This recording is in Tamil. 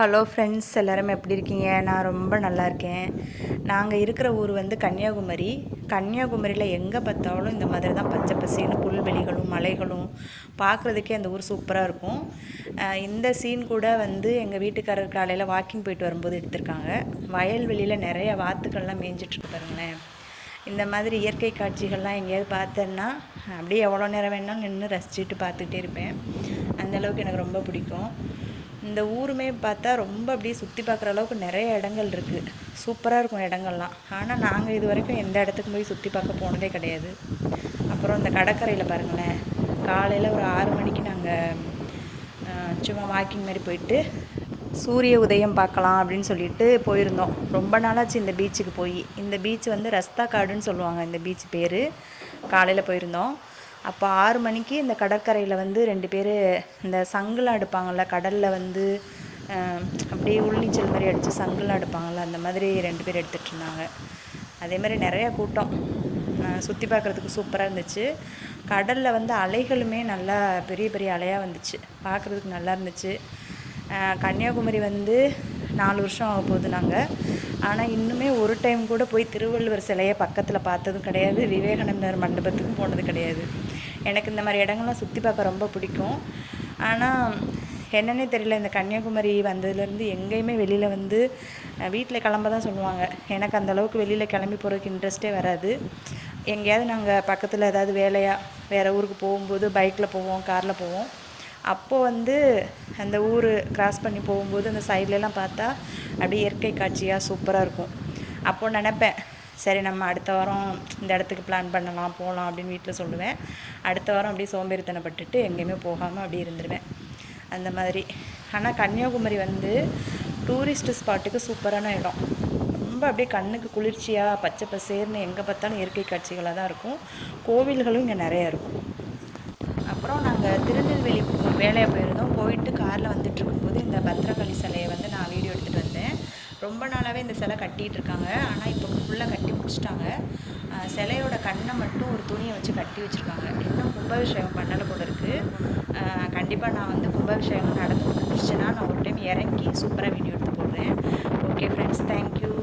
ஹலோ ஃப்ரெண்ட்ஸ், எல்லோரும் எப்படி இருக்கீங்க? நான் ரொம்ப நல்லா இருக்கேன். நாங்கள் இருக்கிற ஊர் வந்து கன்னியாகுமரி. கன்னியாகுமரியில் எங்கே பார்த்தாலும் இந்த மாதிரி தான் பச்சை பசேன்னு புல்வெளிகளும் மலைகளும் பார்க்குறதுக்கே அந்த ஊர் சூப்பராக இருக்கும். இந்த சீன் கூட வந்து எங்கள் வீட்டுக்காரர் காலையில் வாக்கிங் போயிட்டு வரும்போது எடுத்திருக்காங்க. வயல்வெளியில் நிறைய வாத்துக்கள்லாம் மேய்ஞ்சிட்ருக்கு பாருங்களேன். இந்த மாதிரி இயற்கை காட்சிகள்லாம் எங்கேயாவது பார்த்தேன்னா அப்படியே எவ்வளோ நேரம் வேணாலும் நின்று ரசிச்சுட்டு பார்த்துக்கிட்டே இருப்பேன். அந்தளவுக்கு எனக்கு ரொம்ப பிடிக்கும். இந்த ஊருமே பார்த்தா ரொம்ப அப்படியே சுற்றி பார்க்குற அளவுக்கு நிறைய இடங்கள் இருக்குது. சூப்பராக இருக்கும் இடங்கள்லாம். ஆனால் நாங்கள் இது வரைக்கும் எந்த இடத்துக்கும் போய் சுற்றி பார்க்க போனதே கிடையாது. அப்புறம் இந்த கடற்கரையில் பாருங்களேன், காலையில் ஒரு 6 மணிக்கு நாங்கள் சும்மா வாக்கிங் மாதிரி போயிட்டு சூரிய உதயம் பார்க்கலாம் அப்படின்னு சொல்லிட்டு போயிருந்தோம். ரொம்ப நாளாச்சு இந்த பீச்சுக்கு போய். இந்த பீச் வந்து ரஸ்தா காடுன்னு சொல்லுவாங்க. இந்த பீச் பேர். காலையில் போயிருந்தோம். அப்போ 6 மணிக்கு இந்த கடற்கரையில் வந்து 2 பேர் இந்த சங்குலாம் எடுப்பாங்கள்ல, கடலில் வந்து அப்படியே உள்நீச்சல் மாதிரி அடித்து சங்குலாம் எடுப்பாங்கள்ல, அந்த மாதிரி 2 பேர் எடுத்துகிட்டு இருந்தாங்க. அதே மாதிரி நிறையா கூட்டம். சுற்றி பார்க்குறதுக்கு சூப்பராக இருந்துச்சு. கடலில் வந்து அலைகளுமே நல்லா பெரிய பெரிய அலையாக வந்துச்சு. பார்க்குறதுக்கு நல்லா இருந்துச்சு. கன்னியாகுமரி வந்து 4 வருஷம் ஆக போகுது நாங்கள். ஆனால் இன்னுமே ஒரு டைம் கூட போய் திருவள்ளுவர் சிலையை பக்கத்தில் பார்த்ததும் கிடையாது. விவேகானந்தர் மண்டபத்துக்கும் போனது கிடையாது. எனக்கு இந்த மாதிரி இடங்கள்லாம் சுற்றி பார்க்க ரொம்ப பிடிக்கும். ஆனால் என்னன்னே தெரியல, இந்த கன்னியாகுமரி வந்ததுலேருந்து எங்கேயுமே வெளியில் வந்து வீட்டில் கிளம்ப தான் சொல்லுவாங்க. எனக்கு அந்தளவுக்கு வெளியில் கிளம்பி போகிறதுக்கு இன்ட்ரெஸ்ட்டே வராது. எங்கேயாவது நாங்கள் பக்கத்தில் ஏதாவது வேலையாக வேறு ஊருக்கு போகும்போது பைக்கில் போவோம், காரில் போவோம். அப்போது வந்து அந்த ஊர் கிராஸ் பண்ணி போகும்போது அந்த சைட்லலாம் பார்த்தா அப்படியே இயற்கை காட்சியாக சூப்பராக இருக்கும். அப்போது நினப்பேன், சரி நம்ம அடுத்த வாரம் இந்த இடத்துக்கு பிளான் பண்ணலாம், போகலாம் அப்படின்னு வீட்டில் சொல்லுவேன். அடுத்த வாரம் அப்படியே சோம்பேறித்தனப்பட்டுட்டு எங்கேயுமே போகாமல் அப்படியே இருந்துருவேன் அந்த மாதிரி. ஆனால் கன்னியாகுமரி வந்து டூரிஸ்ட்டு ஸ்பாட்டுக்கு சூப்பரான இடம். ரொம்ப அப்படியே கண்ணுக்கு குளிர்ச்சியாக பச்சை பசேர்னு எங்கே பார்த்தாலும் இயற்கை காட்சிகளாக தான் இருக்கும். கோவில்களும் இங்கே நிறையா இருக்கும். அப்புறம் நாங்கள் திருநெல்வேலி வேலையை போயிருந்தோம். போயிட்டு காரில் வந்துட்டுருக்கும்போது இந்த பத்திரகாளி சிலையை வந்து நான் வீடியோ எடுத்துகிட்டு வந்தேன். ரொம்ப நாளாகவே இந்த சிலை கட்டிகிட்டு இருக்காங்க. ஆனால் இப்போ ஃபுல்லாக கட்டி முடிச்சிட்டாங்க. சிலையோட கண்ணை மட்டும் ஒரு துணியை வச்சு கட்டி வச்சுருக்காங்க. இன்னும் கும்பாபிஷேகம் பண்ணலை போல இருக்குது. கண்டிப்பாக நான் வந்து கும்பாபிஷேகம் நடந்து முடிஞ்சிச்சுன்னா நான் ஒரு டைம் இறங்கி சூப்பராக வீடியோ எடுத்து போடுறேன். Okay friends, thank you.